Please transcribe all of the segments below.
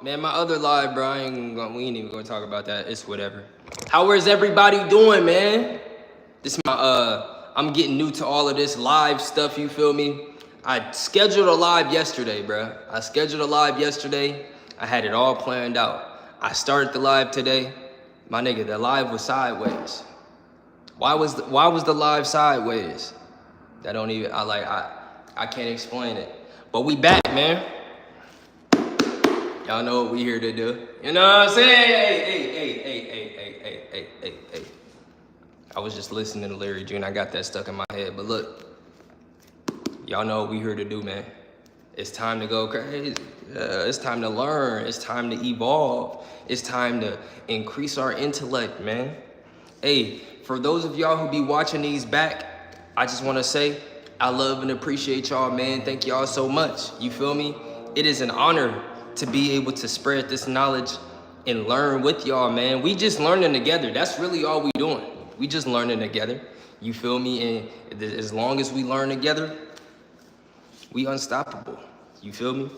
Man, my other live, bro, we ain't even gonna talk about that. It's whatever. How is everybody doing, man? This I'm getting new to all of this live stuff, you feel me? I scheduled a live yesterday, bro. I had it all planned out. I started the live today. My nigga, the live was sideways. Why was the live sideways? I can't explain it. But we back, man. Y'all know what we here to do. You know what I'm saying? Hey. I was just listening to Larry June. I got that stuck in my head. But look, y'all know what we here to do, man. It's time to go crazy. It's time to learn. It's time to evolve. It's time to increase our intellect, man. Hey, for those of y'all who be watching these back, I just want to say I love and appreciate y'all, man. Thank y'all so much. You feel me? It is an honor to be able to spread this knowledge and learn with y'all, man. We just learning together. That's really all we doing. We just learning together. You feel me? And as long as we learn together, we unstoppable. You feel me?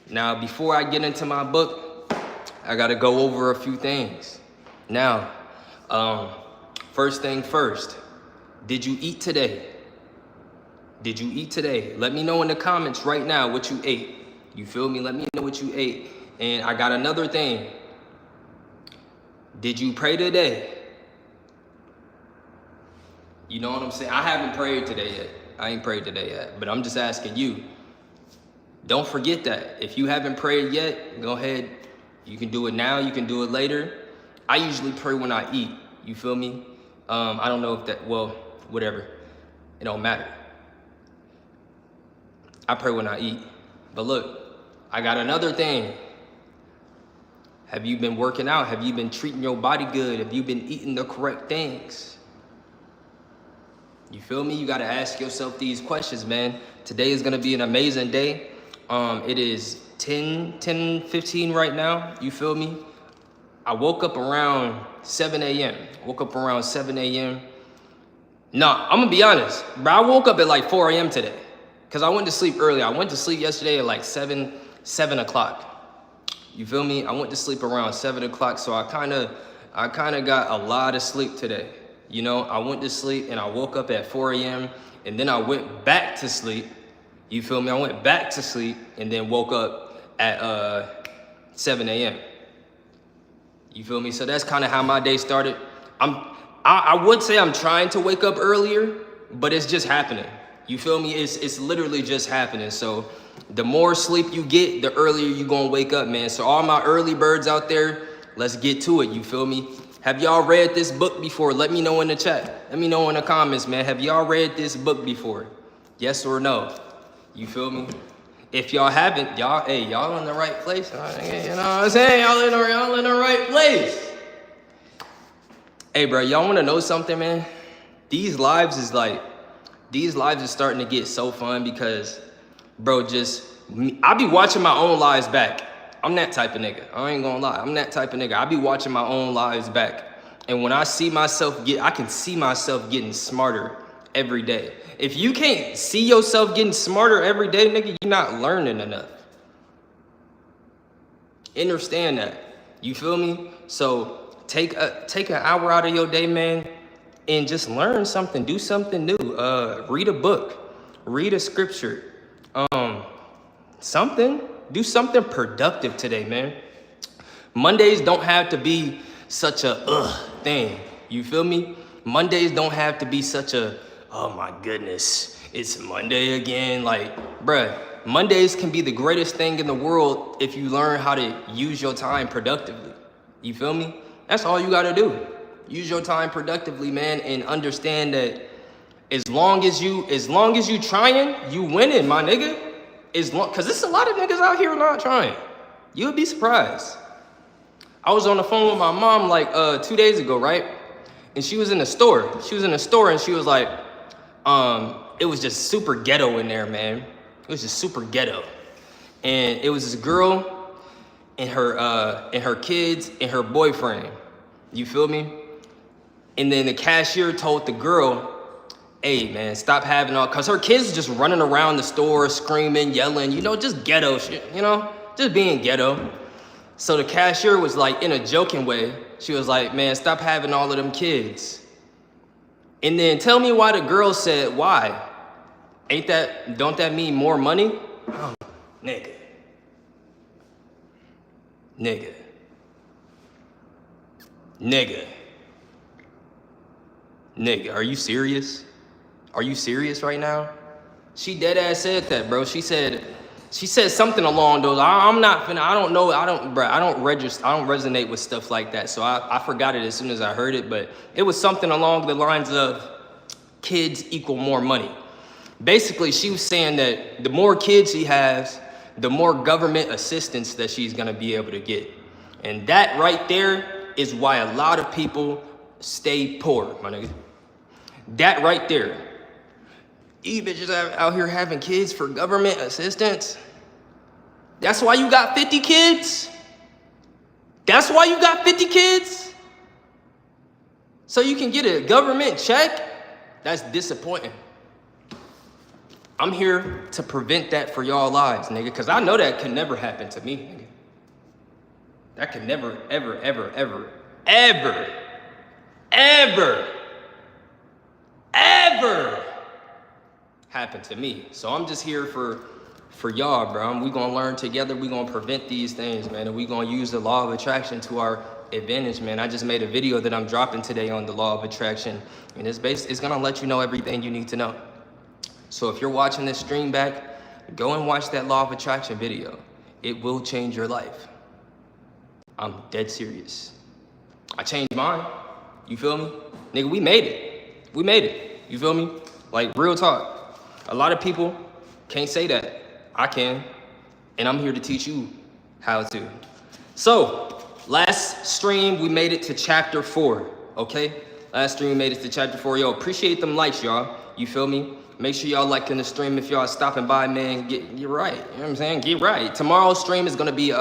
Now, before I get into my book, I gotta go over a few things. Now, first thing first, did you eat today? Did you eat today? Let me know in the comments right now what you ate. You feel me? Let me know what you ate. And I got another thing. Did you pray today? You know what I'm saying? I haven't prayed today yet. I ain't prayed today yet, but I'm just asking you. Don't forget that. If you haven't prayed yet, go ahead. You can do it now. You can do it later. I usually pray when I eat. You feel me? I don't know if that, well, whatever. It don't matter. I pray when I eat. But look, I got another thing. Have you been working out? Have you been treating your body good? Have you been eating the correct things? You feel me? You gotta ask yourself these questions, man. Today is gonna be an amazing day. It is 10:15 right now. You feel me? I woke up around 7 a.m. Nah, I'm gonna be honest, bro. I woke up at like 4 a.m. today. Cause I went to sleep early. I went to sleep yesterday at like 7 o'clock. You feel me? I went to sleep around 7 o'clock, so I kind of got a lot of sleep today. You know, I went to sleep and I woke up at 4 a.m. and then I went back to sleep. You feel me? I went back to sleep and then woke up at 7 a.m. You feel me? So that's kind of how my day started. I would say I'm trying to wake up earlier, but it's just happening. You feel me? It's literally just happening. So the more sleep you get, the earlier you gonna wake up, man. So all my early birds out there, let's get to it. You feel me? Have y'all read this book before? Let me know in the chat. Let me know in the comments, man. Have y'all read this book before? Yes or no? You feel me? If y'all haven't, y'all in the right place. You know what I'm saying? Y'all in the right place. Hey, bro, y'all wanna know something, man? These lives is starting to get so fun because, bro, I be watching my own lives back. I'm that type of nigga. I ain't gonna lie. I'm that type of nigga. I be watching my own lives back. And when I see myself I can see myself getting smarter every day. If you can't see yourself getting smarter every day, nigga, you're not learning enough. Understand that. You feel me? So take an hour out of your day, man, and just learn something, do something new. Read a book, read a scripture, do something productive today, man. Mondays don't have to be such a thing. You feel me? Mondays don't have to be such a, oh my goodness, it's Monday again. Like, bruh, Mondays can be the greatest thing in the world if you learn how to use your time productively. You feel me? That's all you gotta do. Use your time productively, man, and understand that as long as you trying, you winning, my nigga. Cause there's a lot of niggas out here not trying. You'll be surprised. I was on the phone with my mom like 2 days ago, right? And she was in the store. And she was like, it was just super ghetto in there, man. It was just super ghetto. And it was this girl and her kids and her boyfriend. You feel me? And then the cashier told the girl, hey, man, stop having all, because her kids just running around the store, screaming, yelling, just ghetto shit, just being ghetto. So the cashier was like, in a joking way, she was like, man, stop having all of them kids. And then tell me why the girl said, why? Don't that mean more money? Oh, nigga. Nigga. Nigga. Nigga, are you serious? Are you serious right now? She dead ass said that, bro. She said something along those. I'm not finna, I don't know, I don't resonate with stuff like that. So I forgot it as soon as I heard it, but it was something along the lines of kids equal more money. Basically, she was saying that the more kids she has, the more government assistance that she's gonna be able to get. And that right there is why a lot of people stay poor, my nigga. That right there. You bitches out here having kids for government assistance. That's why you got 50 kids? That's why you got 50 kids? So you can get a government check? That's disappointing. I'm here to prevent that for y'all lives, nigga, because I know that could never happen to me, nigga. That could never, ever, ever, ever, ever, ever, ever happen to me. So I'm just here for y'all, bro. We gonna learn together. We gonna prevent these things, man. And we gonna use the law of attraction to our advantage, man. I just made a video that I'm dropping today on the law of attraction, and it's gonna let you know everything you need to know. So if you're watching this stream back, go and watch that law of attraction video. It will change your life. I'm dead serious. I changed mine. You feel me? Nigga, we made it. We made it. You feel me? Like, real talk. A lot of people can't say that. I can. And I'm here to teach you how to. So, last stream, we made it to chapter 4. Okay? Last stream, we made it to chapter 4. Yo, appreciate them likes, y'all. You feel me? Make sure y'all liking the stream. If y'all stopping by, man, get right. You know what I'm saying? Get right. Tomorrow's stream is gonna be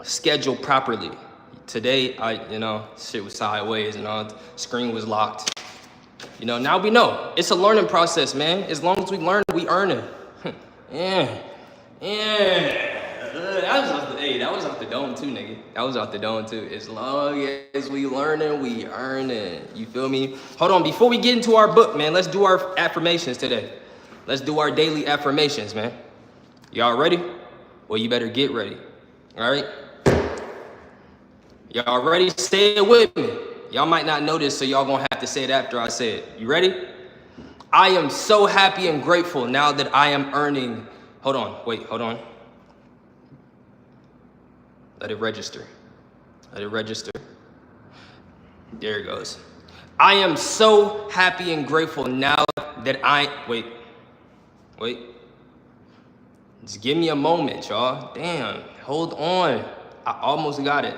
scheduled properly. Today, shit was sideways and all. Screen was locked. You know, now we know. It's a learning process, man. As long as we learn, we earn it. Yeah. That was off the dome too, nigga. That was off the dome too. As long as we learning, we earning. You feel me? Hold on, before we get into our book, man, let's do our affirmations today. Let's do our daily affirmations, man. Y'all ready? Well, you better get ready. All right? Y'all ready? Say it with me. Y'all might not know this, so y'all gonna have to say it after I say it. You ready? I am so happy and grateful now that I am earning. Hold on. Let it register. Let it register. There it goes. I am so happy and grateful now that wait. Just give me a moment, y'all. Damn, hold on. I almost got it.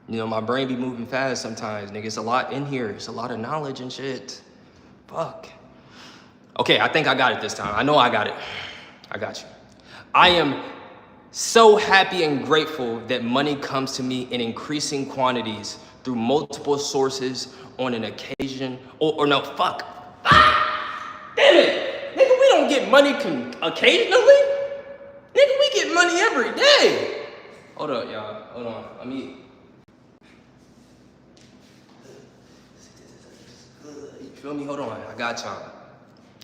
You know, my brain be moving fast sometimes, nigga. It's a lot in here. It's a lot of knowledge and shit. Fuck. Okay, I think I got it this time. I know I got it. I got you. I am so happy and grateful that money comes to me in increasing quantities through multiple sources on an occasion, damn it! Nigga, we don't get money occasionally. Nigga, we get money every day. Hold up, y'all. Hold on. Let me. You feel me? Hold on. I got y'all.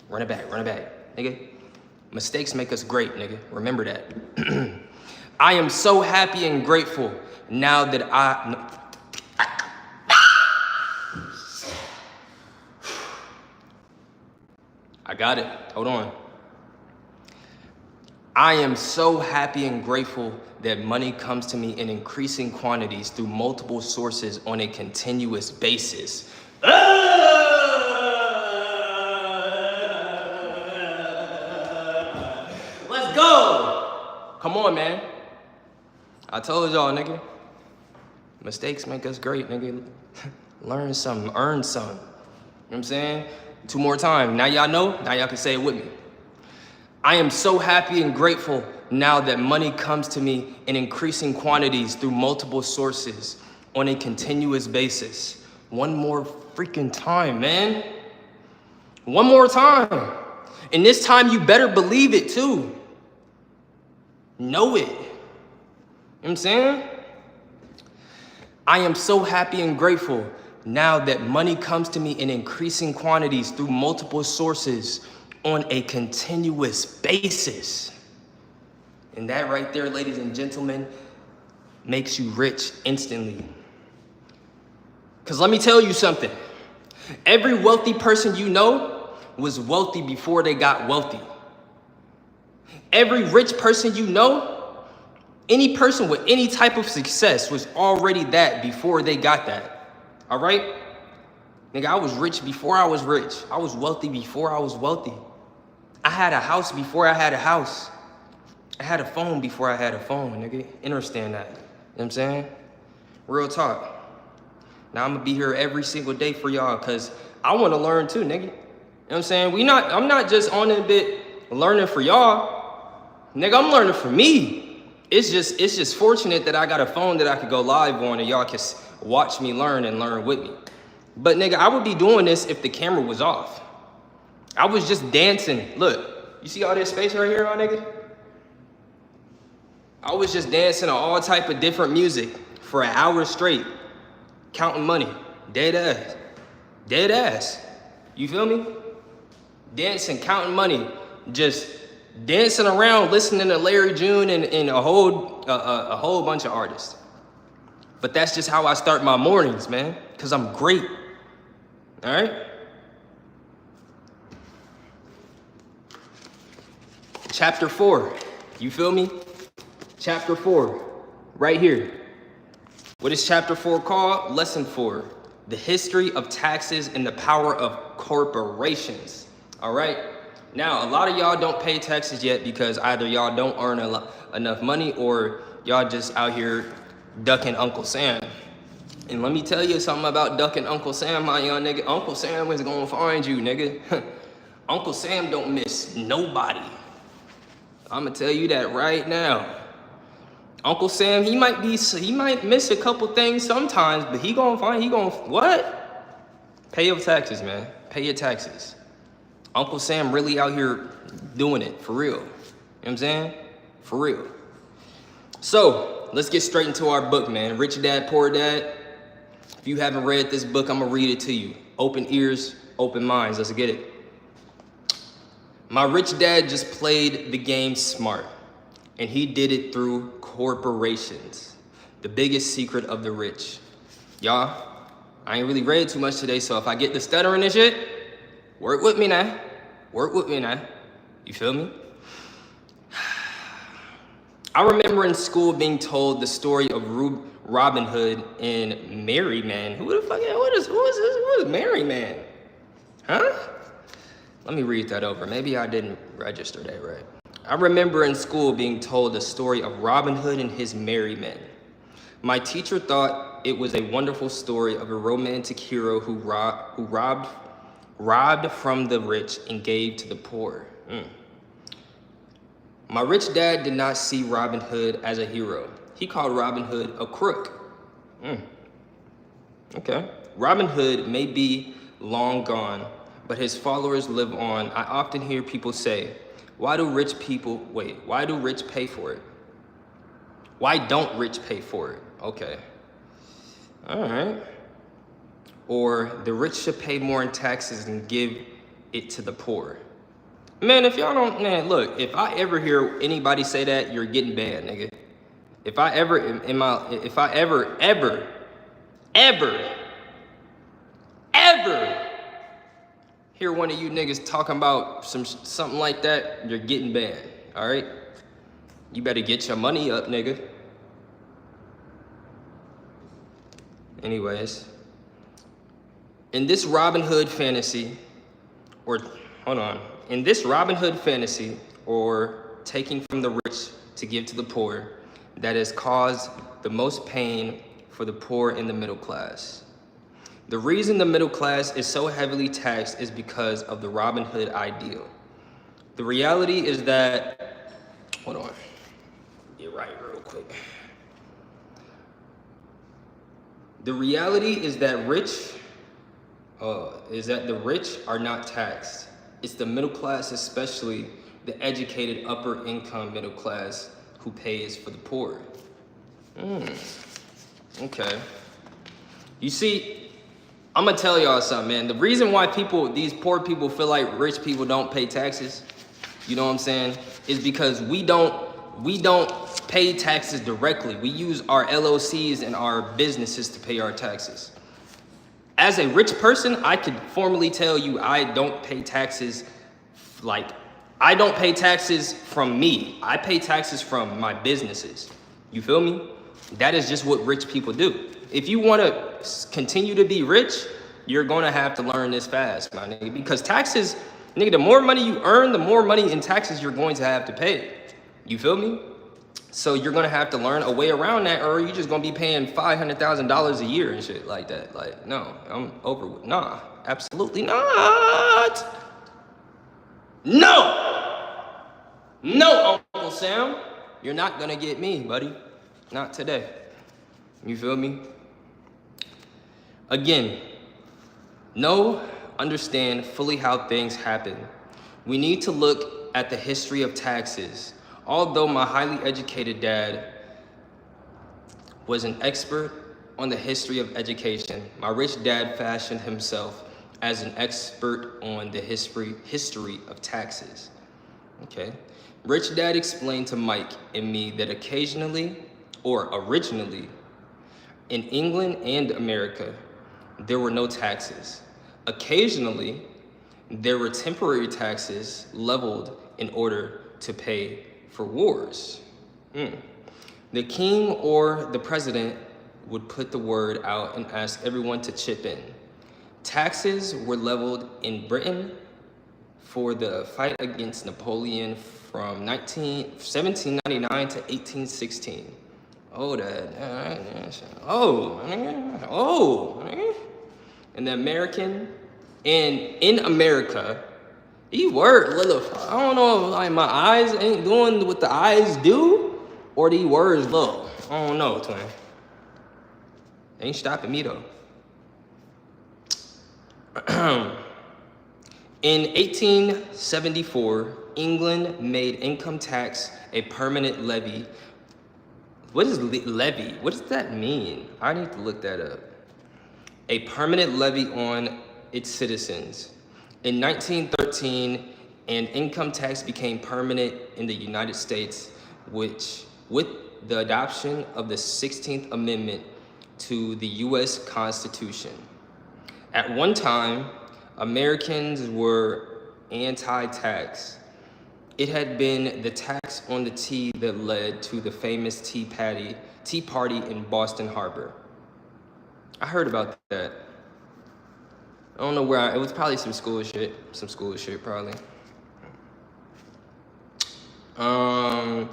Run it back. Nigga. Mistakes make us great, nigga. Remember that. I am so happy and grateful now that I got it. Hold on. I am so happy and grateful that money comes to me in increasing quantities through multiple sources on a continuous basis. Let's go. Come on, man. I told y'all, nigga. Mistakes make us great, nigga. Learn something, earn something. You know what I'm saying? 2 more times. Now y'all know. Now y'all can say it with me. I am so happy and grateful now that money comes to me in increasing quantities through multiple sources on a continuous basis. 1 more freaking time, man. 1 more time. And this time you better believe it too. Know it. what I'm saying? I am so happy and grateful now that money comes to me in increasing quantities through multiple sources on a continuous basis. And that right there, ladies and gentlemen, makes you rich instantly. Because let me tell you something. Every wealthy person you know was wealthy before they got wealthy. Every rich person you know, any person with any type of success was already that before they got that. All right? Nigga, I was rich before I was rich. I was wealthy before I was wealthy. I had a house before I had a house. I had a phone before I had a phone, nigga. Understand that. You know what I'm saying? Real talk. Now I'm gonna be here every single day for y'all because I wanna learn too, nigga. You know what I'm saying? I'm not just on a bit learning for y'all. Nigga, I'm learning for me. It's just fortunate that I got a phone that I could go live on and y'all can watch me learn and learn with me. But nigga, I would be doing this if the camera was off. I was just dancing. Look, you see all this space right here, my nigga? I was just dancing on all type of different music for an hour straight, counting money, dead ass, dead ass. You feel me? Dancing, counting money, just dancing around, listening to Larry June and a whole bunch of artists. But that's just how I start my mornings, man, because I'm great. All right? Chapter 4, you feel me? Chapter 4, right here. What is chapter 4 called? Lesson 4, the history of taxes and the power of corporations. All right? Now, a lot of y'all don't pay taxes yet because either y'all don't earn enough money or y'all just out here ducking Uncle Sam. And let me tell you something about ducking Uncle Sam, my young nigga. Uncle Sam is gonna find you, nigga. Uncle Sam don't miss nobody. I'm gonna tell you that right now. Uncle Sam, he might miss a couple things sometimes, but what? Pay your taxes, man. Pay your taxes. Uncle Sam really out here doing it, for real. You know what I'm saying? For real. So, let's get straight into our book, man. Rich Dad, Poor Dad. If you haven't read this book, I'm gonna read it to you. Open ears, open minds, let's get it. My rich dad just played the game smart, and he did it through corporations. The biggest secret of the rich. Y'all, I ain't really read too much today, so if I get the stuttering and shit, work with me now. Work with me now. You feel me? I remember in school being told the story of Robin Hood and Merry Man. Who the fuck? Who is Merry Man? Huh? Let me read that over. Maybe I didn't register that right. I remember in school being told the story of Robin Hood and his merry men. My teacher thought it was a wonderful story of a romantic hero who robbed from the rich and gave to the poor. My rich dad did not see Robin Hood as a hero. He called Robin Hood a crook. Okay. Robin Hood may be long gone, but his followers live on. I often hear people say, why do rich pay for it? Why don't rich pay for it? Okay. All right. Or the rich should pay more in taxes and give it to the poor. Man, if y'all don't, man, look, if I ever hear anybody say that, you're getting banned, nigga. If I ever hear one of you niggas talking about something like that, you're getting banned, all right? You better get your money up, nigga. Anyways, in this Robin Hood fantasy, or taking from the rich to give to the poor, that has caused the most pain for the poor and the middle class. The reason the middle class is so heavily taxed is because of the Robin Hood ideal. The reality is that, hold on, get right real quick. The reality is that the rich are not taxed. It's the middle class, especially the educated upper income middle class, who pays for the poor. Okay. You see, I'm gonna tell y'all something, man. The reason why these poor people feel like rich people don't pay taxes, you know what I'm saying, is because we don't pay taxes directly. We use our LLCs and our businesses to pay our taxes. As a rich person, I could formally tell you I don't pay taxes. Like, I don't pay taxes from me. I pay taxes from my businesses. You feel me? That is just what rich people do. If you want to continue to be rich, you're going to have to learn this fast, my nigga. Because taxes, nigga, the more money you earn, the more money in taxes you're going to have to pay. You feel me? So you're going to have to learn a way around that, or you're just going to be paying $500,000 a year and shit like that. Like, no, I'm over with. Nah, absolutely not. No, Uncle Sam. You're not going to get me, buddy. Not today. You feel me? Again, understand fully how things happen. We need to look at the history of taxes. Although my highly educated dad was an expert on the history of education, my rich dad fashioned himself as an expert on the history of taxes. Okay? Rich Dad explained to Mike and me that originally, in England and America, there were no taxes. Occasionally, there were temporary taxes leveled in order to pay for wars. The king or the president would put the word out and ask everyone to chip in. Taxes were leveled in Britain for the fight against Napoleon from 1799 to 1816. And in America, I don't know if like my eyes ain't doing what the eyes do, or these words low. I don't know, twin. Ain't stopping me though. In 1874, England made income tax a permanent levy. What is levy? What does that mean? I need to look that up. A permanent levy on its citizens. In 1913, an income tax became permanent in the United States, which, with the adoption of the 16th Amendment to the U.S. Constitution. At one time, Americans were anti-tax. It had been the tax on the tea that led to the famous Tea Party in Boston Harbor. I heard about that. I don't know where it was probably some school shit probably. An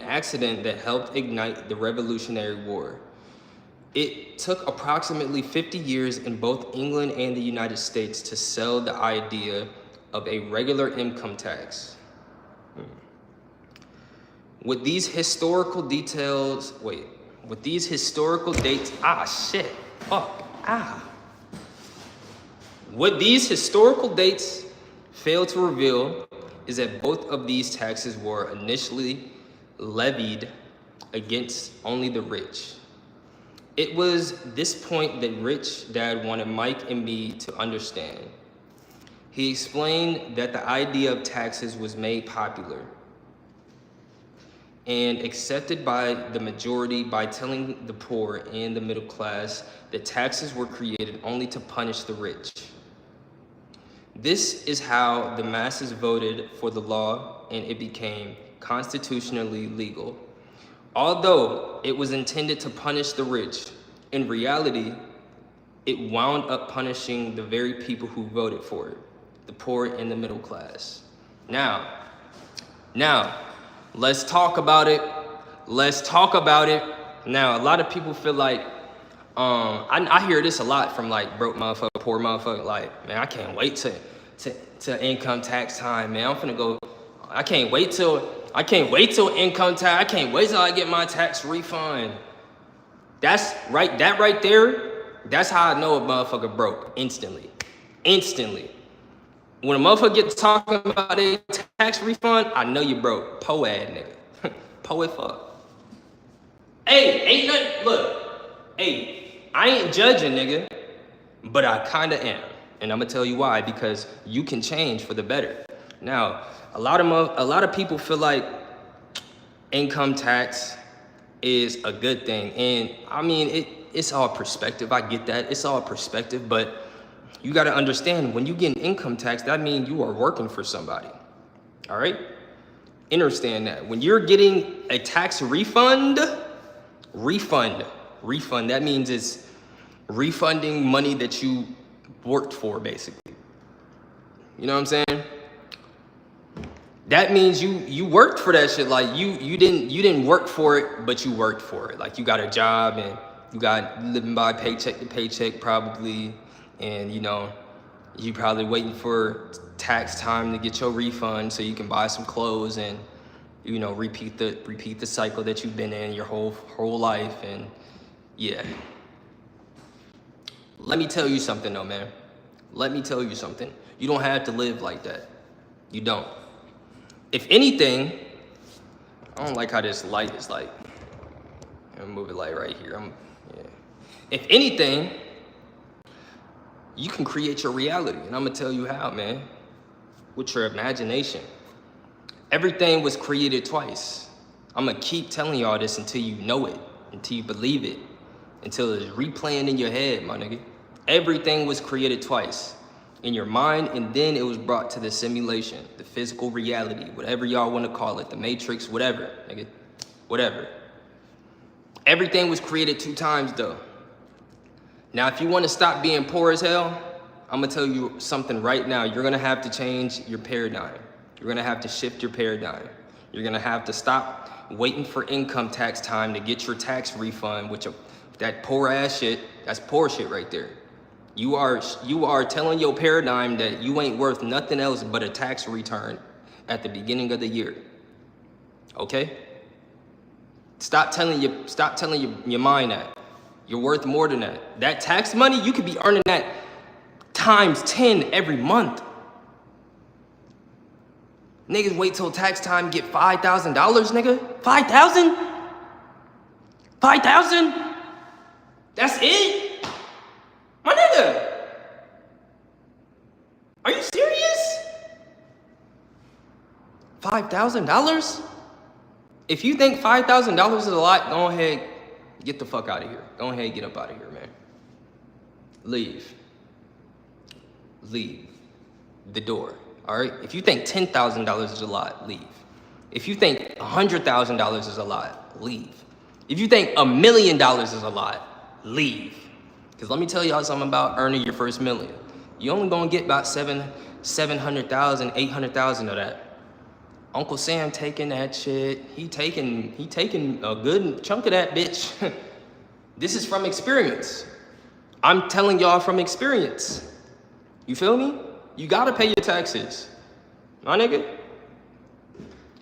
accident that helped ignite the Revolutionary War. It took approximately 50 years in both England and the United States to sell the idea of a regular income tax. With these historical dates, What these historical dates fail to reveal is that both of these taxes were initially levied against only the rich. It was this point that Rich Dad wanted Mike and me to understand. He explained that the idea of taxes was made popular and accepted by the majority by telling the poor and the middle class that taxes were created only to punish the rich. This is how the masses voted for the law and it became constitutionally legal. Although it was intended to punish the rich, in reality, it wound up punishing the very people who voted for it, the poor and the middle class. Now, let's talk about it. Now, a lot of people feel like, I hear this a lot from like broke motherfucker, poor motherfucker, like, man, I can't wait to income tax time, man. I can't wait till income tax, I can't wait till I get my tax refund. That right there, that's how I know a motherfucker broke, instantly. When a motherfucker gets talking about a tax refund, I know you broke. Po ass nigga. Po as fuck. Hey, ain't nothing, look, hey, I ain't judging, nigga, but I kinda am. And I'm gonna tell you why, because you can change for the better. Now, a lot of people feel like income tax is a good thing. And I mean, it's all perspective. I get that. It's all perspective, but you got to understand when you get an income tax, that means you are working for somebody. All right? Understand that. When you're getting a tax refund, that means it's refunding money that you worked for, basically. You know what I'm saying? That means you worked for that shit. Like you didn't work for it, but you worked for it. Like you got a job and you got living by paycheck to paycheck probably, and you know, you probably waiting for tax time to get your refund so you can buy some clothes and, you know, repeat the cycle that you've been in your whole life. And yeah. Let me tell you something though, man. Let me tell you something. You don't have to live like that. You don't. If anything, I don't like how this light is like. I'm gonna move it like right here. Yeah. If anything, you can create your reality, and I'm gonna tell you how, man. With your imagination. Everything was created twice. I'm gonna keep telling y'all this until you know it, until you believe it, until it's replaying in your head, my nigga. Everything was created twice. In your mind, and then it was brought to the simulation, the physical reality, whatever y'all want to call it, the matrix, whatever, nigga, whatever. Everything was created 2 times though. Now, if you want to stop being poor as hell, I'm gonna tell you something right now. You're gonna have to change your paradigm. You're gonna have to shift your paradigm. You're gonna have to stop waiting for income tax time to get your tax refund, which that poor ass shit, that's poor shit right there. You are telling your paradigm that you ain't worth nothing else but a tax return at the beginning of the year. Okay? Stop telling your mind that. You're worth more than that. That tax money, you could be earning that times 10 every month. Niggas wait till tax time, get $5,000, nigga. 5,000? 5,000? That's it? My nigga, are you serious? $5,000? If you think $5,000 is a lot, go ahead, get the fuck out of here. Go ahead, get up out of here, man. Leave. Leave the door, all right? If you think $10,000 is a lot, leave. If you think $100,000 is a lot, leave. If you think $1 million is a lot, leave. Because let me tell y'all something about earning your first million. You only gonna get about 700,000, 800,000 of that. Uncle Sam taking that shit. He taking a good chunk of that bitch. This is from experience. I'm telling y'all from experience. You feel me? You gotta pay your taxes, my nigga.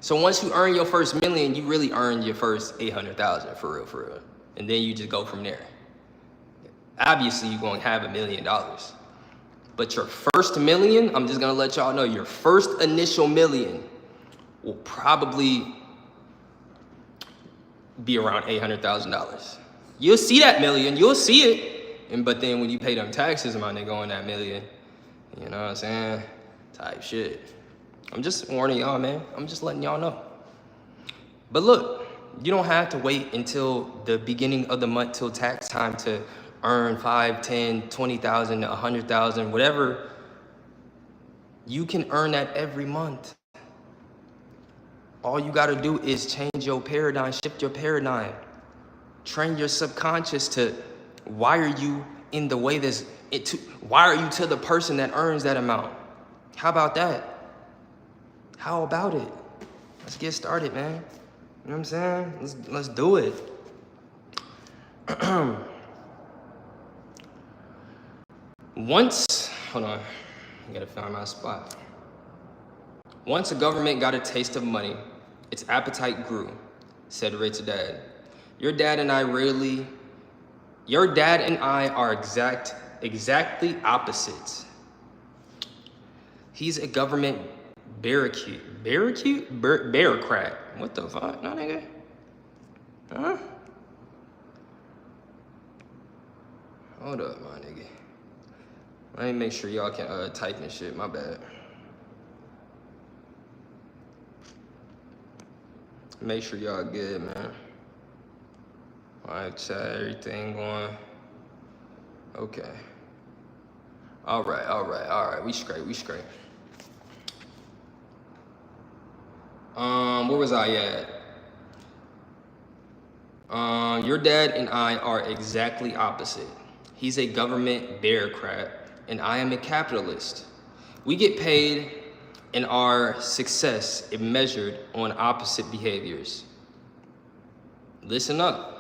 So once you earn your first million, you really earn your first 800,000 for real. And then you just go from there. Obviously, you're going to have $1 million. But your first million, I'm just going to let y'all know, your first initial million will probably be around $800,000. You'll see that million, you'll see it. But then when you pay them taxes, my nigga, on that million, you know what I'm saying? Type shit. I'm just warning y'all, man. I'm just letting y'all know. But look, you don't have to wait until the beginning of the month till tax time to earn 5, 10, 20,000, 100,000, whatever. You can earn that every month. All you gotta do is change your paradigm, shift your paradigm. Train your subconscious to wire you in the way wire you to the person that earns that amount. How about that? How about it? Let's get started, man. You know what I'm saying? Let's do it. Hold on, I gotta find my spot. Once the government got a taste of money, its appetite grew, said Rich Dad. Your dad and I are exactly opposites. He's a government bureaucrat. What the fuck, no nigga? Huh? Hold up, my nigga. Let me make sure y'all can type and shit. My bad. Make sure y'all good, man. All right, chat, everything going. Okay. All right. We straight. Where was I at? Your dad and I are exactly opposite. He's a government bureaucrat, and I am a capitalist. We get paid, and our success is measured on opposite behaviors. Listen up.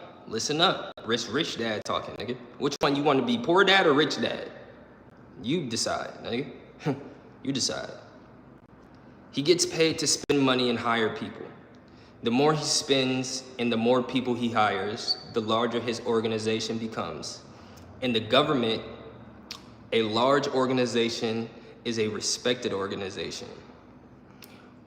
Rich dad talking, nigga. Which one you want to be, poor dad or rich dad? You decide, nigga. You decide. He gets paid to spend money and hire people. The more he spends and the more people he hires, the larger his organization becomes. In the government, a large organization is a respected organization.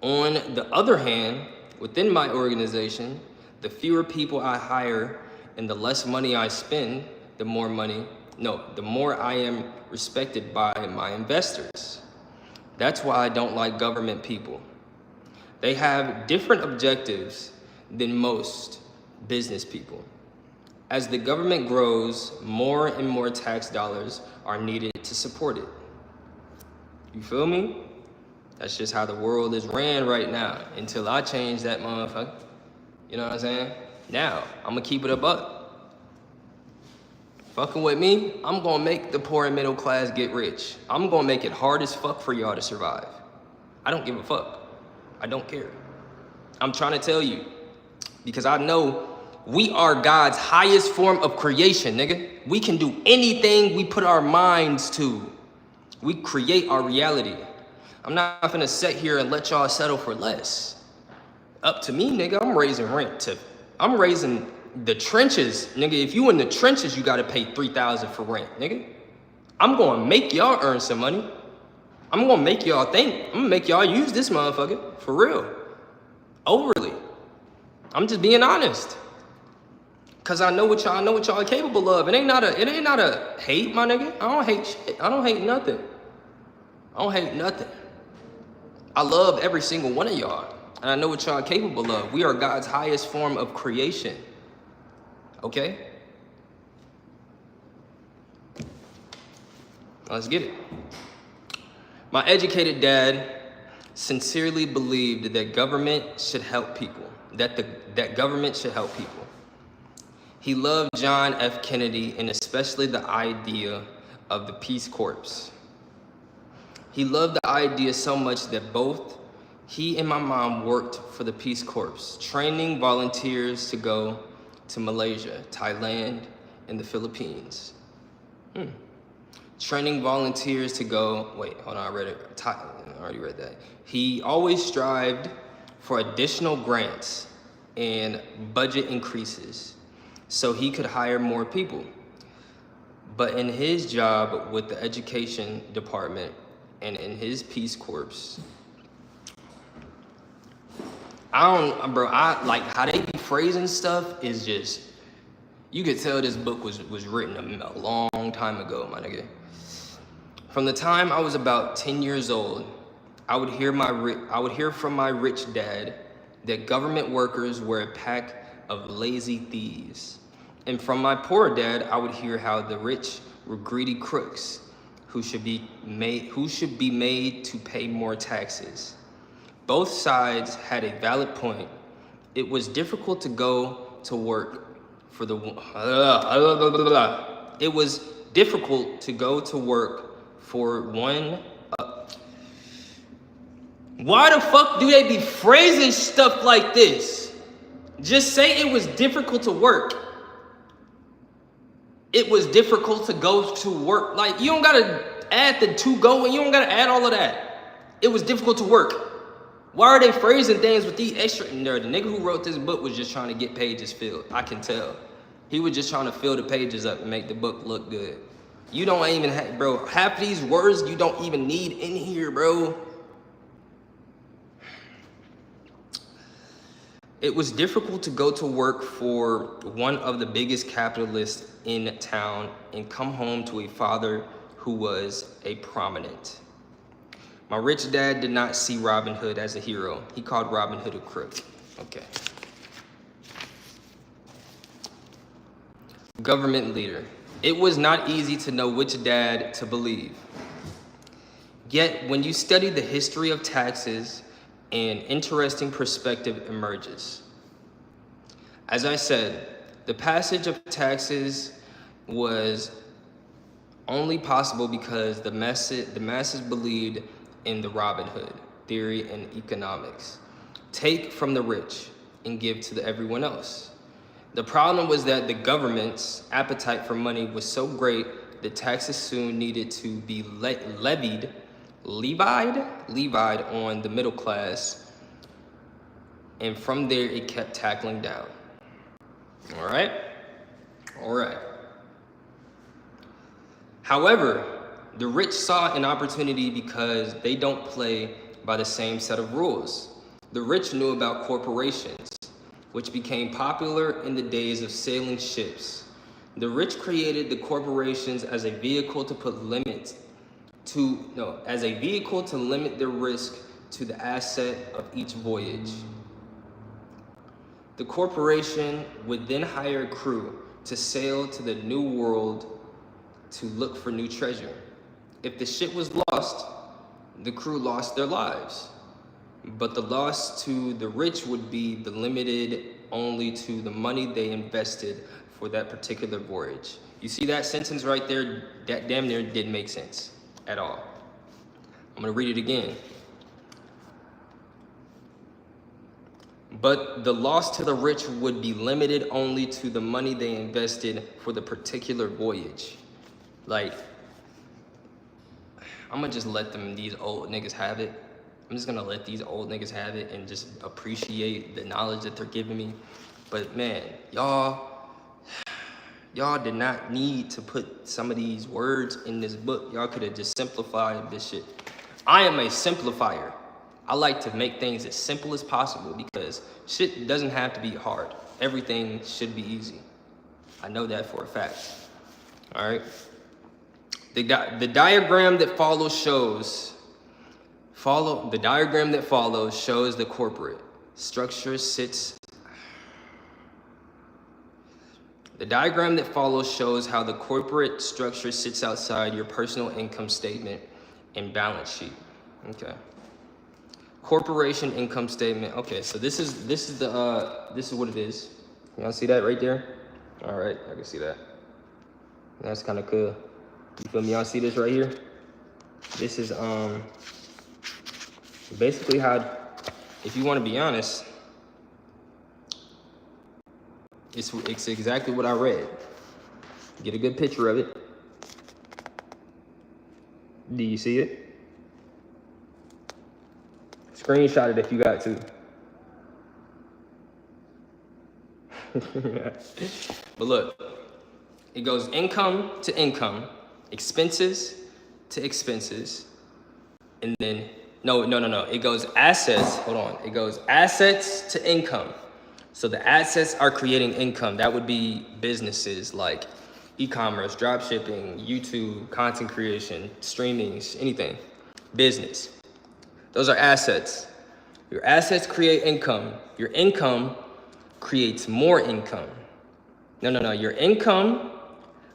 On the other hand, within my organization, the fewer people I hire and the less money I spend, the more I am respected by my investors. That's why I don't like government people. They have different objectives than most business people. As the government grows, more and more tax dollars are needed to support it. You feel me? That's just how the world is ran right now until I change that motherfucker. You know what I'm saying? Now, I'm gonna keep it a buck. Fucking with me, I'm gonna make the poor and middle class get rich. I'm gonna make it hard as fuck for y'all to survive. I don't give a fuck. I don't care. I'm trying to tell you, because I know we are God's highest form of creation, nigga. We can do anything we put our minds to. We create our reality. I'm not gonna sit here and let y'all settle for less. Up to me, nigga, I'm raising rent too. I'm raising the trenches, nigga. If you in the trenches, you gotta pay $3,000 for rent, nigga. I'm gonna make y'all earn some money. I'm gonna make y'all think. I'm gonna make y'all use this motherfucker, for real. Overly. I'm just being honest. Cause I know what y'all are capable of. It ain't not a hate, my nigga. I don't hate shit. I don't hate nothing. I love every single one of y'all. And I know what y'all are capable of. We are God's highest form of creation. Okay? Let's get it. My educated dad sincerely believed that government should help people, that government should help people. He loved John F. Kennedy and especially the idea of the Peace Corps. He loved the idea so much that both he and my mom worked for the Peace Corps, training volunteers to go to Malaysia, Thailand, and the Philippines. Training volunteers to go, I already read that. He always strived for additional grants and budget increases so he could hire more people. But in his job with the education department and in his Peace Corps, I like how they be phrasing stuff is just, you could tell this book was written a long time ago, my nigga. From the time I was about 10 years old, I would hear from my rich dad that government workers were a pack of lazy thieves. And from my poor dad, I would hear how the rich were greedy crooks who should be made to pay more taxes. Both sides had a valid point. It was difficult to go to work for the one. Why the fuck do they be phrasing stuff like this? Just say it was difficult to work. It was difficult to go to work. Like, you don't gotta add the to go and you don't gotta add all of that. It was difficult to work. Why are they phrasing things with these extra in there? The nigga who wrote this book was just trying to get pages filled. I can tell. He was just trying to fill the pages up and make the book look good. You don't even have, bro, half of these words you don't even need in here, bro. It was difficult to go to work for one of the biggest capitalists in town and come home to a father who was a prominent. My rich dad did not see Robin Hood as a hero. He called Robin Hood a crook. Okay. Government leader. It was not easy to know which dad to believe. Yet, when you study the history of taxes, an interesting perspective emerges. As I said, the passage of taxes was only possible because the masses believed in the Robin Hood theory and economics. Take from the rich and give to everyone else. The problem was that the government's appetite for money was so great that taxes soon needed to be levied on the middle class, and from there it kept tackling down. All right. However, the rich saw an opportunity because they don't play by the same set of rules. The rich knew about corporations, which became popular in the days of sailing ships. The rich created the corporations as a vehicle to limit the risk to the asset of each voyage. The corporation would then hire a crew to sail to the new world to look for new treasure. If the ship was lost, the crew lost their lives. But the loss to the rich would be limited only to the money they invested for that particular voyage. You see that sentence right there? That damn near didn't make sense at all. I'm gonna read it again. But the loss to the rich would be limited only to the money they invested for the particular voyage. Like, I'm gonna just let these old niggas have it. I'm just gonna let these old niggas have it and just appreciate the knowledge that they're giving me. But man, y'all did not need to put some of these words in this book. Y'all could have just simplified this shit. I am a simplifier. I like to make things as simple as possible because shit doesn't have to be hard. Everything should be easy. I know that for a fact. All right. The diagram that follows shows the corporate structure sits. The diagram that follows shows how the corporate structure sits outside your personal income statement and balance sheet. Okay. Corporation income statement. Okay, so this is what it is. Y'all see that right there? All right, I can see that. That's kind of cool. You feel me? Y'all see this right here? This is basically how, if you want to be honest, it's exactly what I read. Get a good picture of it. Do you see it? Screenshot it if you got to. But look, it goes income to income, expenses to expenses, and then, no. It goes assets, hold on. It goes assets to income. So the assets are creating income. That would be businesses like e-commerce, drop shipping, YouTube, content creation, streaming, anything. Business. Those are assets. Your assets create income. Your income creates more income. No. Your income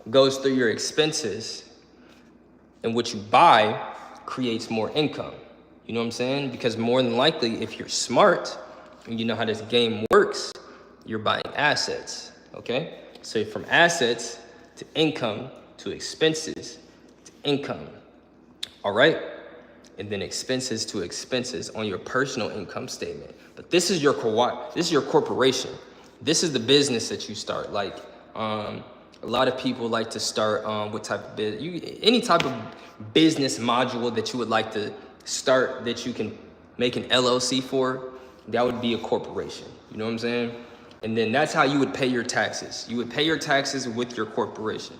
goes through your expenses, and what you buy creates more income. You know what I'm saying? Because more than likely, if you're smart and you know how this game works, you're buying assets, okay? So from assets to income to expenses to income, all right? And then expenses to expenses on your personal income statement. But this is your corporation. This is the business that you start. Like, a lot of people like to start what type of business, any type of business module that you would like to start that you can make an LLC for, that would be a corporation. You know what I'm saying? And then that's how you would pay your taxes. You would pay your taxes with your corporation.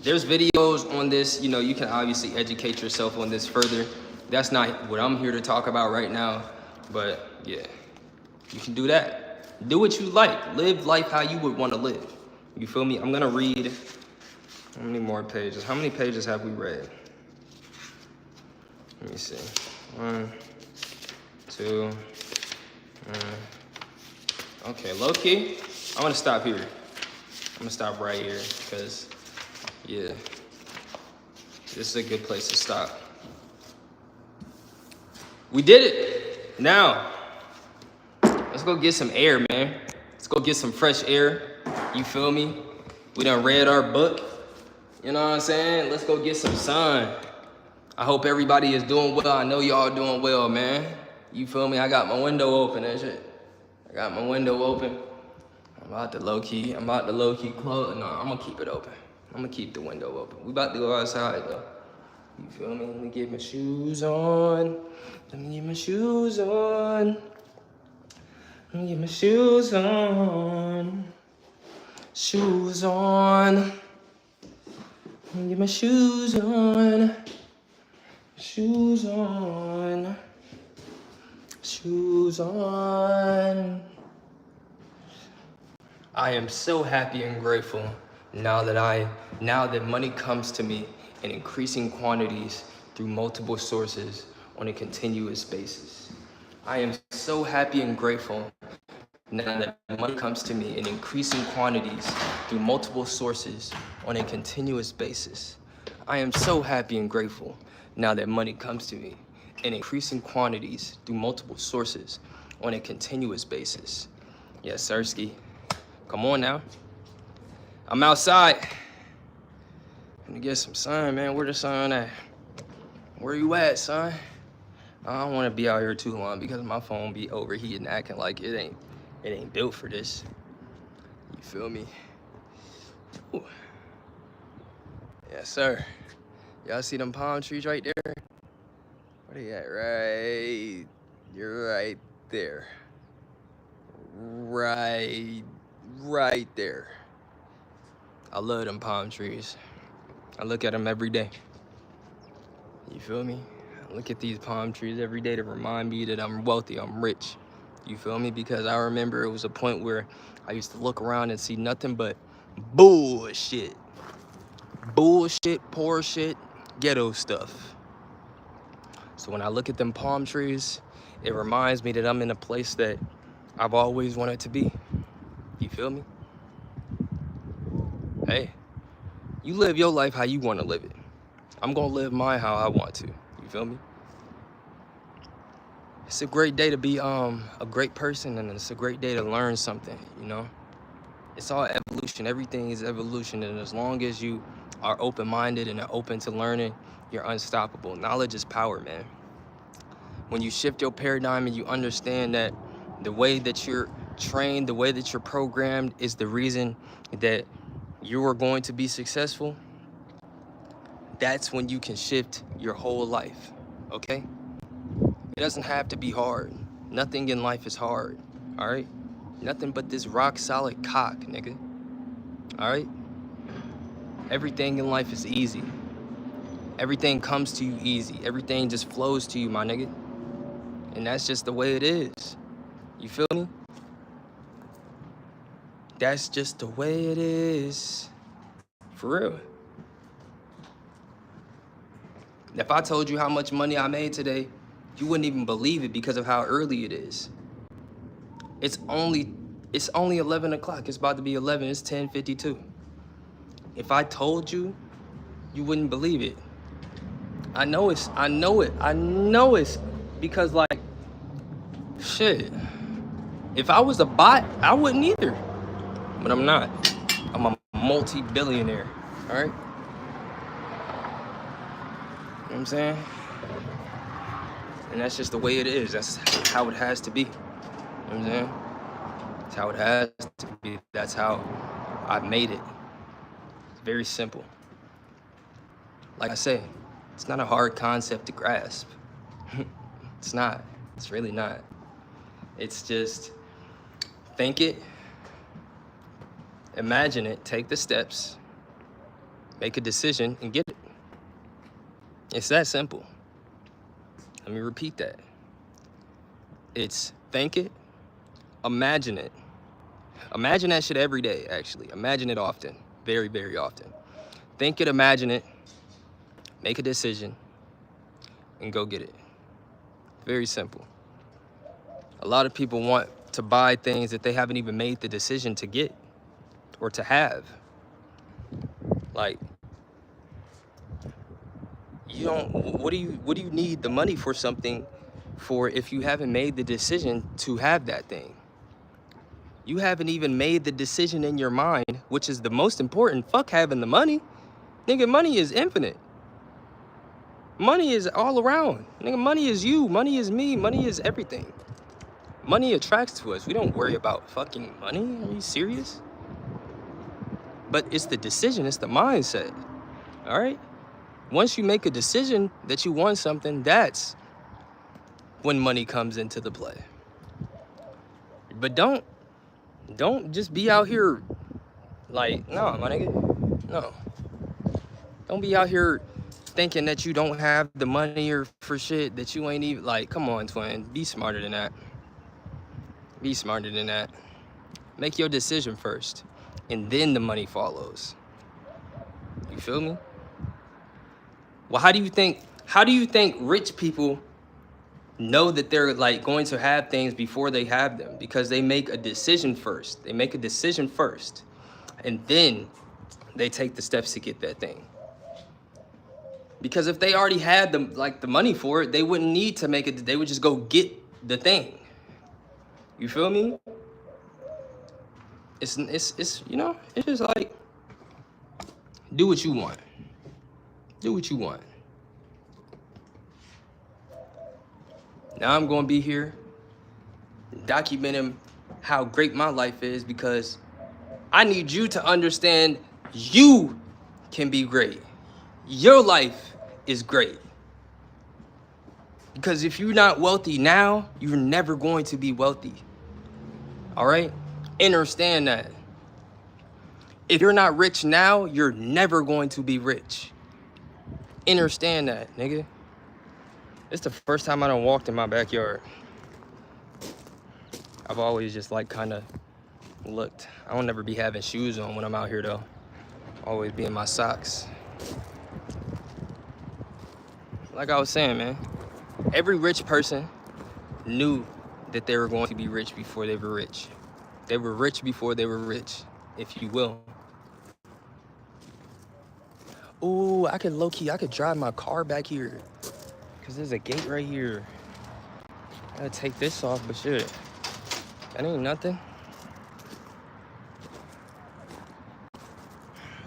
There's videos on this, you know, you can obviously educate yourself on this further. That's not what I'm here to talk about right now, but yeah. You can do that. Do what you like. Live life how you would want to live. You feel me? I'm gonna read, how many more pages? How many pages have we read? Let me see. 1, 2, okay, low key, I'm gonna stop here. I'm gonna stop right here because, yeah, this is a good place to stop. We did it. Now, let's go get some air, man. Let's go get some fresh air. You feel me? We done read our book. You know what I'm saying? Let's go get some sun. I hope everybody is doing well. I know y'all doing well, man. You feel me? I got my window open and shit. I got my window open. I'm about to low key close. No, I'm gonna keep it open. I'm gonna keep the window open. We about to go outside though. You feel me? Let me get my shoes on. Let me get my shoes on. Let me get my shoes on. Shoes on. Let me get my shoes on. Shoes on. Shoes on. I am so happy and grateful now that money comes to me in increasing quantities through multiple sources on a continuous basis. I am so happy and grateful now that money comes to me in increasing quantities through multiple sources on a continuous basis. I am so happy and grateful now that money comes to me in increasing quantities through multiple sources on a continuous basis. Yes, Sirski. Come on now. I'm outside. I'm gonna get some sun, man. Where the sun at? Where you at, son? I don't wanna be out here too long because my phone be overheating, acting like it ain't built for this. You feel me? Ooh. Yes, sir. Y'all see them palm trees right there? Where they at? Right, you're right there. Right there. I love them palm trees. I look at them every day. You feel me? I look at these palm trees every day to remind me that I'm wealthy, I'm rich. You feel me? Because I remember it was a point where I used to look around and see nothing but bullshit. Bullshit, poor shit, ghetto stuff. So when I look at them palm trees, it reminds me that I'm in a place that I've always wanted to be. You feel me? Hey, you live your life how you want to live it. I'm gonna live mine how I want to. You feel me? It's a great day to be a great person, and it's a great day to learn something, you know? It's all evolution. Everything is evolution, and as long as you are open-minded and are open to learning, you're unstoppable. Knowledge is power, man. When you shift your paradigm and you understand that the way that you're trained, the way that you're programmed is the reason that you are going to be successful, that's when you can shift your whole life, okay? It doesn't have to be hard. Nothing in life is hard, all right? Nothing but this rock solid cock, nigga, all right? Everything in life is easy. Everything comes to you easy. Everything just flows to you, my nigga. And that's just the way it is. You feel me? That's just the way it is. For real. If I told you how much money I made today, you wouldn't even believe it because of how early it is. It's only 11 o'clock. It's about to be 11. It's 10:52. If I told you, you wouldn't believe it. I know it. Because like, shit. If I was a bot, I wouldn't either. But I'm not. I'm a multi-billionaire, all right? You know what I'm saying? And that's just the way it is. That's how it has to be. You know what I'm saying? That's how it has to be. That's how I've made it. It's very simple. Like I say, it's not a hard concept to grasp. It's not. It's really not. It's just think it, imagine it, take the steps, make a decision, and get it. It's that simple. Let me repeat that. It's think it, Imagine it. Imagine that shit every day, actually. Imagine it often. Very, very often. Think it, imagine it, make a decision, and go get it. Very simple. A lot of people want to buy things that they haven't even made the decision to get or to have. Like, you don't, what do you need the money for something for if you haven't made the decision to have that thing? You haven't even made the decision in your mind, which is the most important. Fuck having the money. Nigga, money is infinite. Money is all around. Nigga, money is you. Money is me. Money is everything. Money attracts to us. We don't worry about fucking money. Are you serious? But it's the decision. It's the mindset. All right? Once you make a decision that you want something, that's when money comes into the play. But don't just be out here like, no, my nigga, no. Don't be out here thinking that you don't have the money or for shit that you ain't even, like, come on, twin, be smarter than that. Be smarter than that. Make your decision first, and then the money follows. You feel me? Well, how do you think rich people know that they're like going to have things before they have them? Because they make a decision first. They make a decision first, and then they take the steps to get that thing. Because if they already had the money for it, they wouldn't need to make it. They would just go get the thing. You feel me? It's you know, it's just like, do what you want. Do what you want. Now I'm gonna be here documenting how great my life is, because I need you to understand you can be great. Your life is great. Because if you're not wealthy now, you're never going to be wealthy. All right? Understand that. If you're not rich now, you're never going to be rich. Understand that, nigga. It's the first time I done walked in my backyard. I've always just like kind of looked. I don't never be having shoes on when I'm out here though. Always be in my socks. Like I was saying, man, every rich person knew that they were going to be rich before they were rich. They were rich before they were rich, if you will. Ooh, I could drive my car back here, because there's a gate right here. I gotta take this off, but shit, that ain't nothing.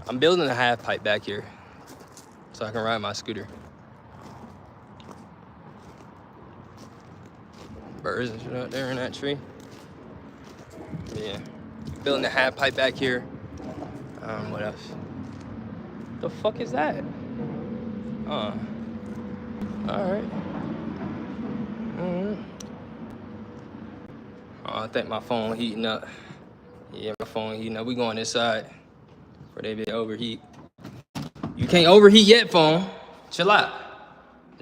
I'm building a half pipe back here so I can ride my scooter. Birds and shit out there in that tree. Yeah, building a half pipe back here. What else? The fuck is that? All right. Oh, I think my phone heating up. Yeah, my phone heating up. We going inside before they be overheat. You can't overheat yet, phone. Chill out.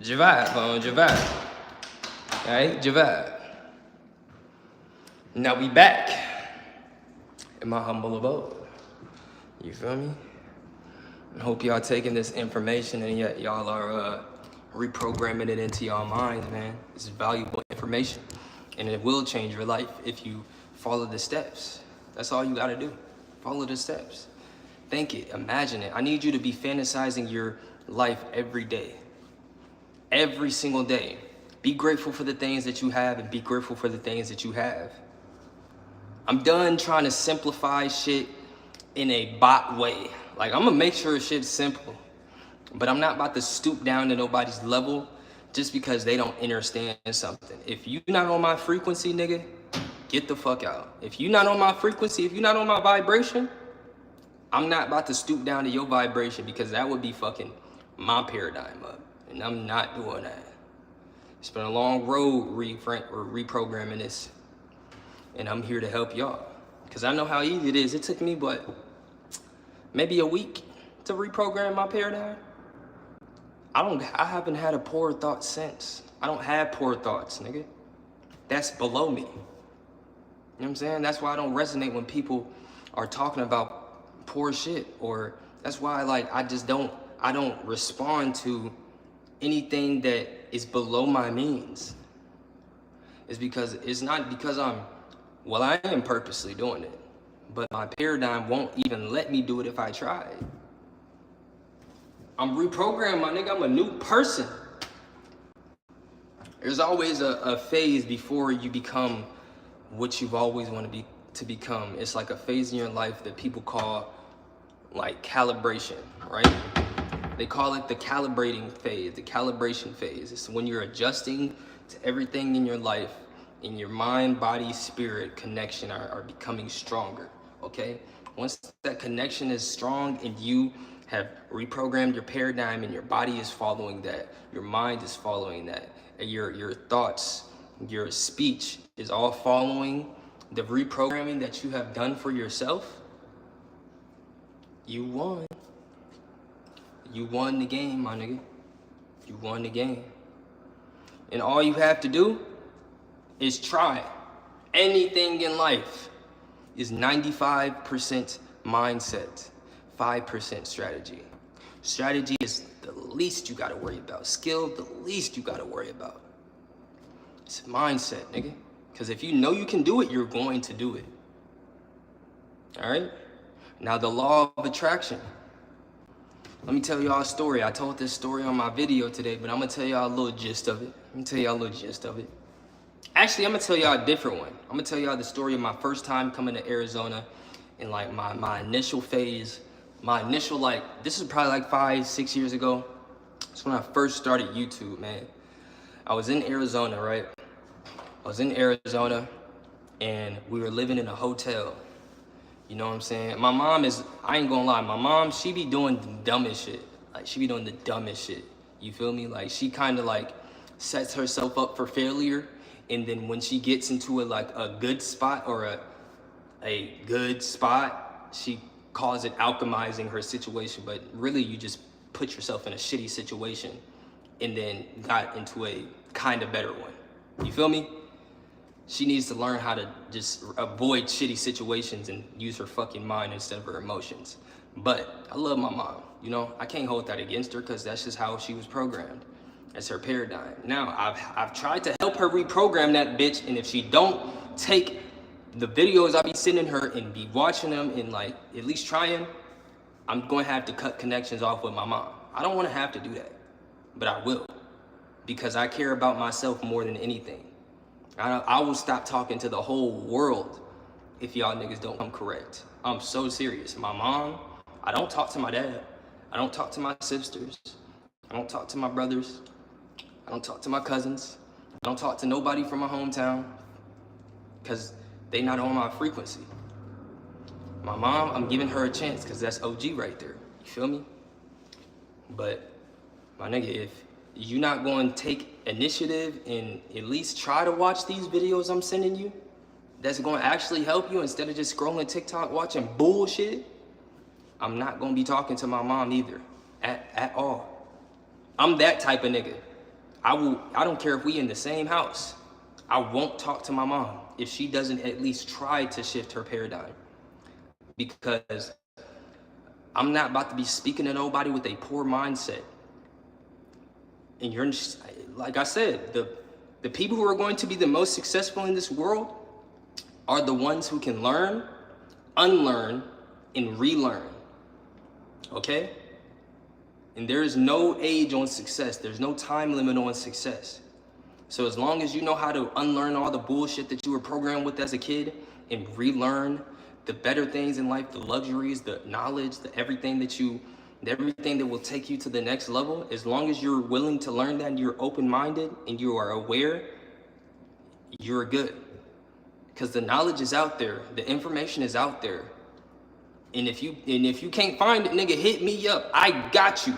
Javad, phone, Javad. All right, Javad. Now we back in my humble abode. You feel me? I hope y'all taking this information and yet y'all are reprogramming it into y'all minds, man. It's valuable information, and it will change your life if you follow the steps. That's all you gotta do. Follow the steps. Think it, imagine it. I need you to be fantasizing your life every day. Every single day. Be grateful for the things that you have, and be grateful for the things that you have. I'm done trying to simplify shit in a bot way. Like, I'm gonna make sure shit's simple, but I'm not about to stoop down to nobody's level just because they don't understand something. If you're not on my frequency, nigga, get the fuck out. If you're not on my frequency, if you're not on my vibration, I'm not about to stoop down to your vibration, because that would be fucking my paradigm up, and I'm not doing that. It's been a long road reprogramming this, and I'm here to help y'all, because I know how easy it is. It took me, maybe a week to reprogram my paradigm. I haven't had a poor thought since. I don't have poor thoughts, nigga. That's below me. what I'm saying? That's why I don't resonate when people are talking about poor shit, or that's why I don't respond to anything that is below my means. It's not because I am purposely doing it, but my paradigm won't even let me do it if I tried. I'm reprogrammed, my nigga. I'm a new person. There's always a phase before you become what you've always wanted to become. It's like a phase in your life that people call like calibration, right? They call it the calibrating phase, the calibration phase. It's when you're adjusting to everything in your life, in your mind, body, spirit connection are becoming stronger, okay? Once that connection is strong and you have reprogrammed your paradigm and your body is following that, your mind is following that, and your thoughts, your speech is all following the reprogramming that you have done for yourself, you won. You won the game, my nigga. You won the game. And all you have to do is try. Anything in life is 95% mindset, 5% strategy. Strategy is the least you gotta worry about. Skill, the least you gotta worry about. It's mindset, nigga. Because if you know you can do it, you're going to do it. All right? Now, the law of attraction. Let me tell y'all a story. I told this story on my video today, but I'm gonna tell y'all a little gist of it. Actually, I'm gonna tell y'all a different one. I'm gonna tell y'all the story of my first time coming to Arizona and like my initial phase. This is probably like 5-6 years ago. It's when I first started YouTube, man. I was in Arizona, right? And we were living in a hotel. You know what I'm saying? My mom I ain't gonna lie, my mom, she be doing the dumbest shit. Like, she be doing the dumbest shit. You feel me? Like, she kind of like sets herself up for failure. And then when she gets into a good spot or a good spot, she calls it alchemizing her situation. But really, you just put yourself in a shitty situation and then got into a kind of better one. You feel me? She needs to learn how to just avoid shitty situations and use her fucking mind instead of her emotions. But I love my mom, you know? I can't hold that against her because that's just how she was programmed. That's her paradigm. Now, I've tried to help her reprogram that bitch, and if she don't take the videos I be sending her and be watching them and like at least trying, I'm going to have to cut connections off with my mom. I don't want to have to do that, but I will, because I care about myself more than anything. I will stop talking to the whole world if y'all niggas don't come correct. I'm so serious. My mom, I don't talk to my dad. I don't talk to my sisters. I don't talk to my brothers. I don't talk to my cousins. I don't talk to nobody from my hometown because they not on my frequency. My mom, I'm giving her a chance because that's OG right there. You feel me? But my nigga, if you're not going to take initiative and at least try to watch these videos I'm sending you, that's going to actually help you instead of just scrolling TikTok watching bullshit, I'm not going to be talking to my mom either at all. I'm that type of nigga. I don't care if we in the same house. I won't talk to my mom if she doesn't at least try to shift her paradigm, because I'm not about to be speaking to nobody with a poor mindset. And you're, like I said, the people who are going to be the most successful in this world are the ones who can learn, unlearn, and relearn. Okay? And there is no age on success. There's no time limit on success. So as long as you know how to unlearn all the bullshit that you were programmed with as a kid and relearn the better things in life, the luxuries, the knowledge, everything that will take you to the next level, as long as you're willing to learn that and you're open-minded and you are aware, you're good. Because the knowledge is out there, the information is out there. And if you can't find it, nigga, hit me up. I got you.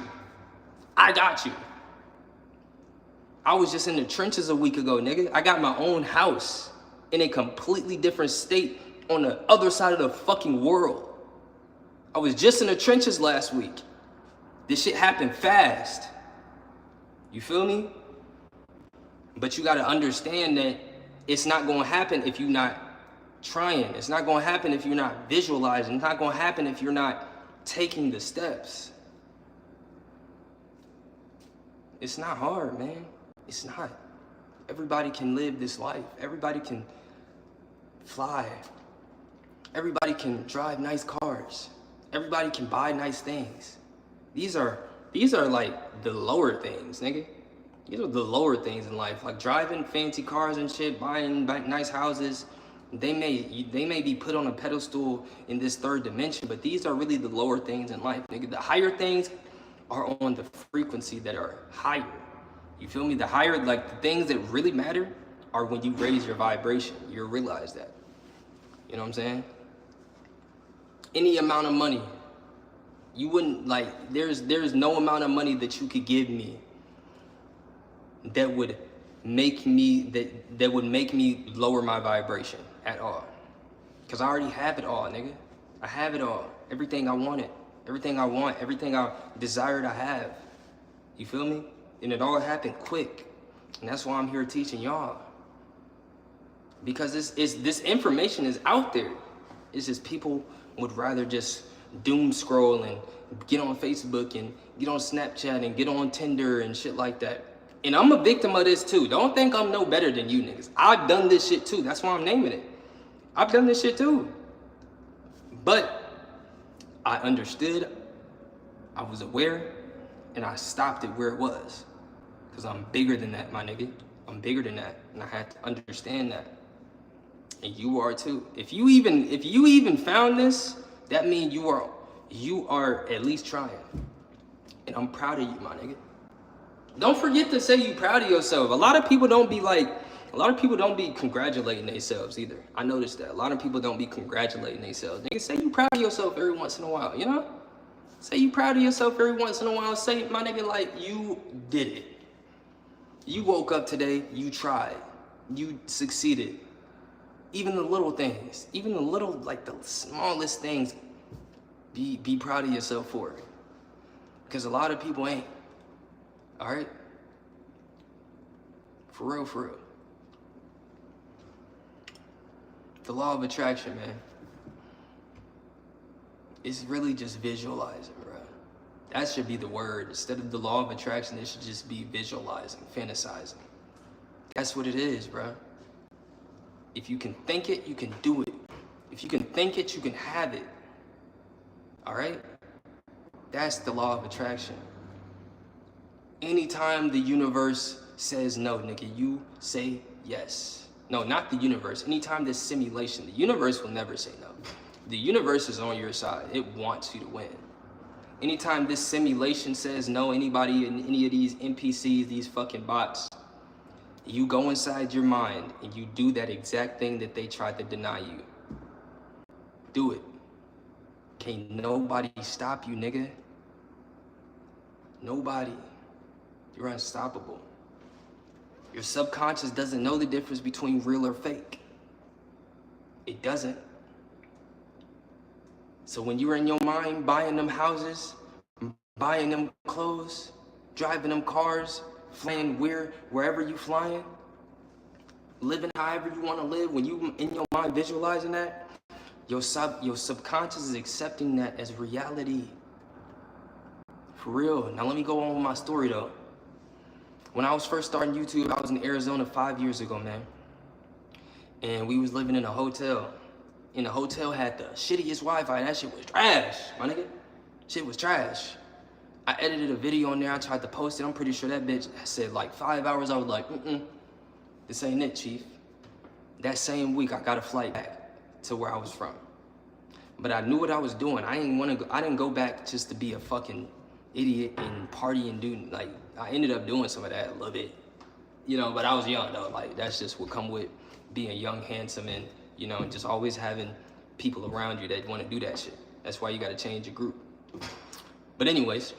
I was just in the trenches a week ago, nigga. I got my own house in a completely different state on the other side of the fucking world. I was just in the trenches last week. This shit happened fast. You feel me? But you gotta understand that it's not gonna happen if you're not trying. It's not gonna happen if you're not visualizing. It's not gonna happen if you're not taking the steps. It's not hard, man. It's not. Everybody can live this life. Everybody can fly. Everybody can drive nice cars. Everybody can buy nice things. These are like the lower things, nigga. These are the lower things in life, like driving fancy cars and shit, buying nice houses. They may be put on a pedestal in this third dimension, but these are really the lower things in life, nigga. The higher things are on the frequency that are higher. You feel me? The higher, like the things that really matter are when you raise your vibration. You'll realize that. You know what I'm saying? Any amount of money, you wouldn't like, there's no amount of money that you could give me that would make me that would make me lower my vibration at all. Cause I already have it all, nigga. I have it all. Everything I wanted, everything I want, everything I desired, I have. You feel me? And it all happened quick. And that's why I'm here teaching y'all. Because this information is out there. It's just people would rather just doom scroll and get on Facebook and get on Snapchat and get on Tinder and shit like that. And I'm a victim of this too. Don't think I'm no better than you niggas. I've done this shit too. That's why I'm naming it. I've done this shit too. But I understood, I was aware, and I stopped it where it was. Because I'm bigger than that, my nigga. I'm bigger than that. And I had to understand that. And you are too. If you even found this, that means you are at least trying. And I'm proud of you, my nigga. Don't forget to say you proud of yourself. A lot of people don't be congratulating themselves either. I noticed that. A lot of people don't be congratulating themselves. Nigga, say you proud of yourself every once in a while, you know? Say you proud of yourself every once in a while. Say, my nigga, like, you did it. You woke up today, you tried. You succeeded. Even the little things, even the little, like the smallest things, be proud of yourself for it. Because a lot of people ain't. All right? For real, for real. The law of attraction, man. It's really just visualizing, bro. That should be the word. Instead of the law of attraction, it should just be visualizing, fantasizing. That's what it is, bro. If you can think it, you can do it. If you can think it, you can have it. All right? That's the law of attraction. Anytime the universe says no, nigga, you say yes. No, not the universe. Anytime there's simulation, the universe will never say no. The universe is on your side. It wants you to win. Anytime this simulation says no, anybody in any of these NPCs, these fucking bots, you go inside your mind and you do that exact thing that they tried to deny you. Do it. Can't nobody stop you, nigga. Nobody. You're unstoppable. Your subconscious doesn't know the difference between real or fake. It doesn't. So when you're in your mind buying them houses, buying them clothes, driving them cars, flying wherever you flying, living however you want to live, when you in your mind visualizing that, your subconscious is accepting that as reality. For real. Now let me go on with my story though. When I was first starting YouTube, I was in Arizona 5 years ago, man. And we was living in a hotel. And the hotel had the shittiest Wi-Fi. That shit was trash, my nigga. Shit was trash. I edited a video on there. I tried to post it. I'm pretty sure that bitch said like 5 hours. I was like, this ain't it, chief. That same week, I got a flight back to where I was from. But I knew what I was doing. I didn't go back just to be a fucking idiot and party and do, like, I ended up doing some of that a little bit, you know, but I was young though. Like, that's just what come with being young, handsome, and, you know, just always having people around you that want to do that shit. That's why you got to change your group. But anyways,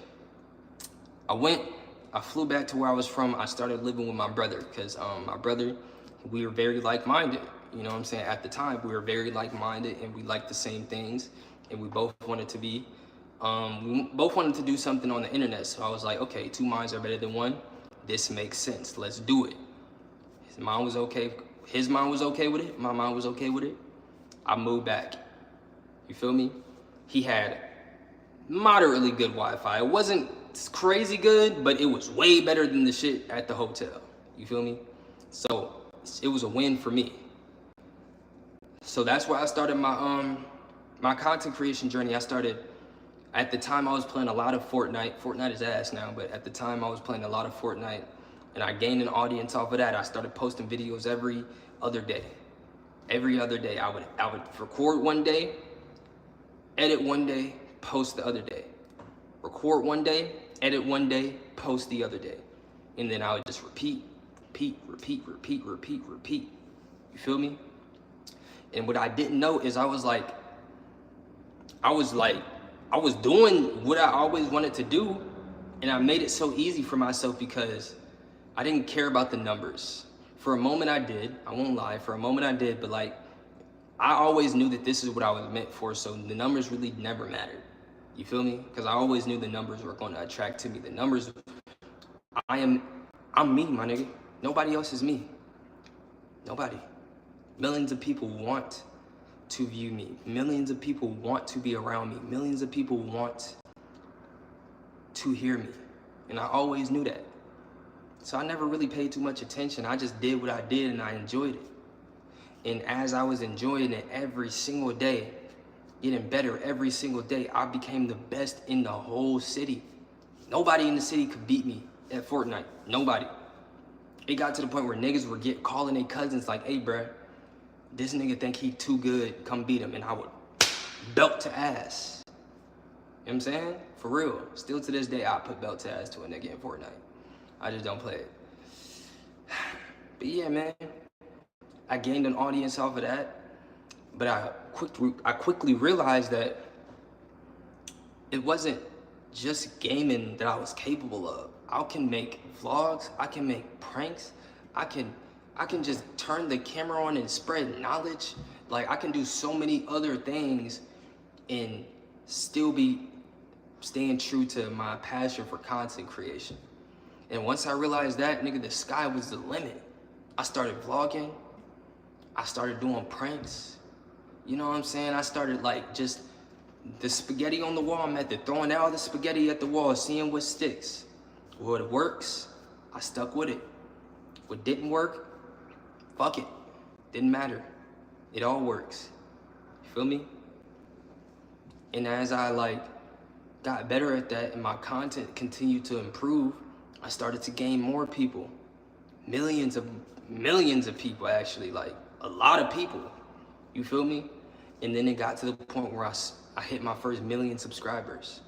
I flew back to where I was from. I started living with my brother because my brother, we were very like-minded. You know what I'm saying? At the time, we were very like-minded and we liked the same things, and we both wanted to be, we both wanted to do something on the internet. So I was like, okay, two minds are better than one. This makes sense. Let's do it. His mind was okay with it. My mind was okay with it. I moved back. You feel me? He had moderately good Wi-Fi. It wasn't crazy good, but it was way better than the shit at the hotel. You feel me? So it was a win for me. So that's where I started my content creation journey. At the time I was playing a lot of Fortnite. Fortnite is ass now, but at the time I was playing a lot of Fortnite, and I gained an audience off of that. I started posting videos every other day. Every other day, I would record one day, edit one day, post the other day. Record one day, edit one day, post the other day. And then I would just repeat. You feel me? And what I didn't know is I was doing what I always wanted to do, and I made it so easy for myself because I didn't care about the numbers. For a moment I did, I won't lie, for a moment I did, but like, I always knew that this is what I was meant for, so the numbers really never mattered. You feel me? Because I always knew the numbers were going to attract to me. The numbers, I'm me, my nigga. Nobody else is me. Nobody. Millions of people want to view me. Millions of people want to be around me. Millions of people want to hear me. And I always knew that. So I never really paid too much attention. I just did what I did and I enjoyed it. And as I was enjoying it every single day, getting better every single day, I became the best in the whole city. Nobody in the city could beat me at Fortnite. Nobody. It got to the point where niggas were calling their cousins like, hey, bruh, this nigga think he too good, come beat him. And I would belt to ass. You know what I'm saying? For real. Still to this day, I put belt to ass to a nigga in Fortnite. I just don't play it. But yeah, man, I gained an audience off of that. But I quickly realized that it wasn't just gaming that I was capable of. I can make vlogs, I can make pranks, I can just turn the camera on and spread knowledge. Like, I can do so many other things and still be staying true to my passion for content creation. And once I realized that, nigga, the sky was the limit. I started vlogging, I started doing pranks. You know what I'm saying? I started like just the spaghetti on the wall method, throwing all the spaghetti at the wall, seeing what sticks. What works, I stuck with it. What didn't work, fuck it. Didn't matter. It all works. You feel me? And as I like got better at that and my content continued to improve, I started to gain more people. Millions of people, actually, like a lot of people. You feel me? And then it got to the point where I hit my first 1 million subscribers.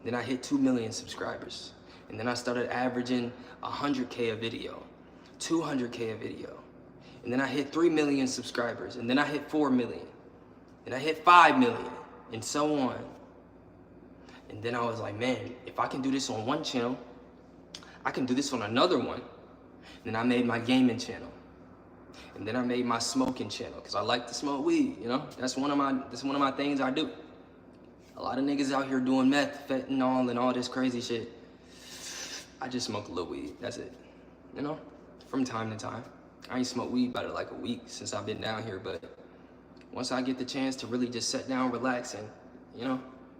Then I hit 2 million subscribers. And then I started averaging 100K a video, 200K a video. And then I hit 3 million subscribers. And then I hit 4 million. And I hit 5 million, and so on. And then I was like, man, if I can do this on one channel, I can do this on another one. Then I made my gaming channel. And then I made my smoking channel, because I like to smoke weed, you know? That's one of my things I do. A lot of niggas out here doing meth, fentanyl, and all this crazy shit. I just smoke a little weed, that's it. You know? From time to time. I ain't smoked weed about like a week since I've been down here, but once I get the chance to really just sit down, relax, and, you know,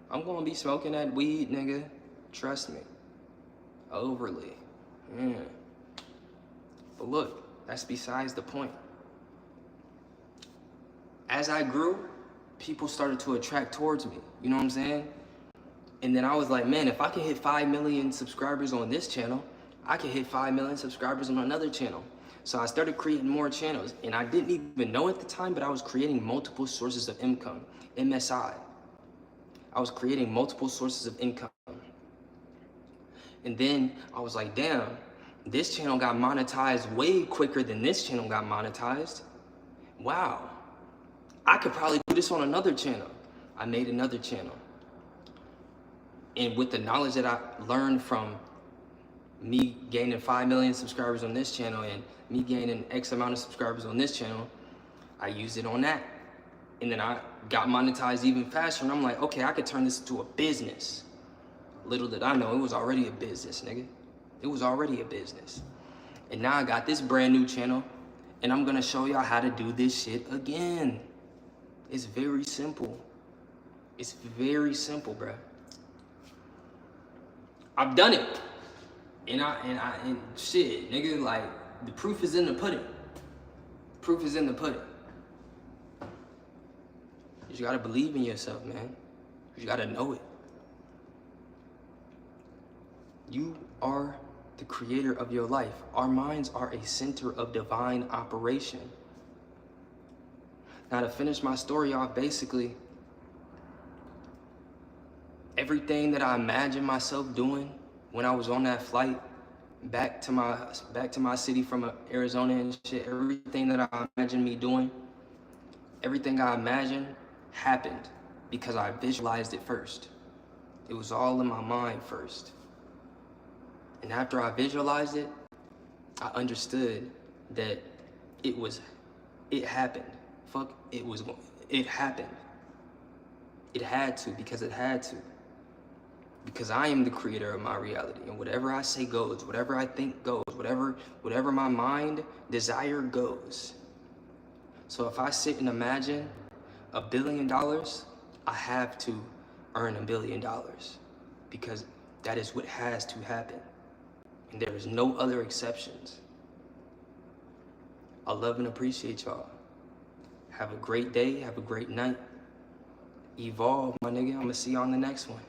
I'm gonna be smoking that weed, nigga. Trust me. Overly. Yeah. But look, that's besides the point. As I grew, people started to attract towards me. You know what I'm saying? And then I was like, man, if I can hit 5 million subscribers on this channel, I can hit 5 million subscribers on another channel. So I started creating more channels, and I didn't even know at the time, but I was creating multiple sources of income, MSI. I was creating multiple sources of income. And then I was like, damn, this channel got monetized way quicker than this channel got monetized. Wow, I could probably do this on another channel. I made another channel. And with the knowledge that I learned from me gaining 5 million subscribers on this channel and me gaining X amount of subscribers on this channel, I used it on that. And then I got monetized even faster, and I'm like, okay, I could turn this into a business. Little did I know, it was already a business, nigga. It was already a business. And now I got this brand new channel, and I'm gonna show y'all how to do this shit again. It's very simple. It's very simple, bruh. I've done it. And shit, nigga, like, the proof is in the pudding. Proof is in the pudding. You just gotta believe in yourself, man. You gotta know it. You are the creator of your life. Our minds are a center of divine operation. Now, to finish my story off, basically, everything that I imagined myself doing when I was on that flight back to my city from Arizona and shit, everything that I imagined me doing, everything I imagined happened because I visualized it first. It was all in my mind first. And after I visualized it, I understood that it happened. It happened. It had to, because it had to. Because I am the creator of my reality, and whatever I say goes, whatever I think goes, whatever my mind desire goes. So if I sit and imagine $1 billion, I have to earn $1 billion, because that is what has to happen. And there is no other exceptions. I love and appreciate y'all. Have a great day, have a great night. Evolve, my nigga. I'm gonna see you on the next one.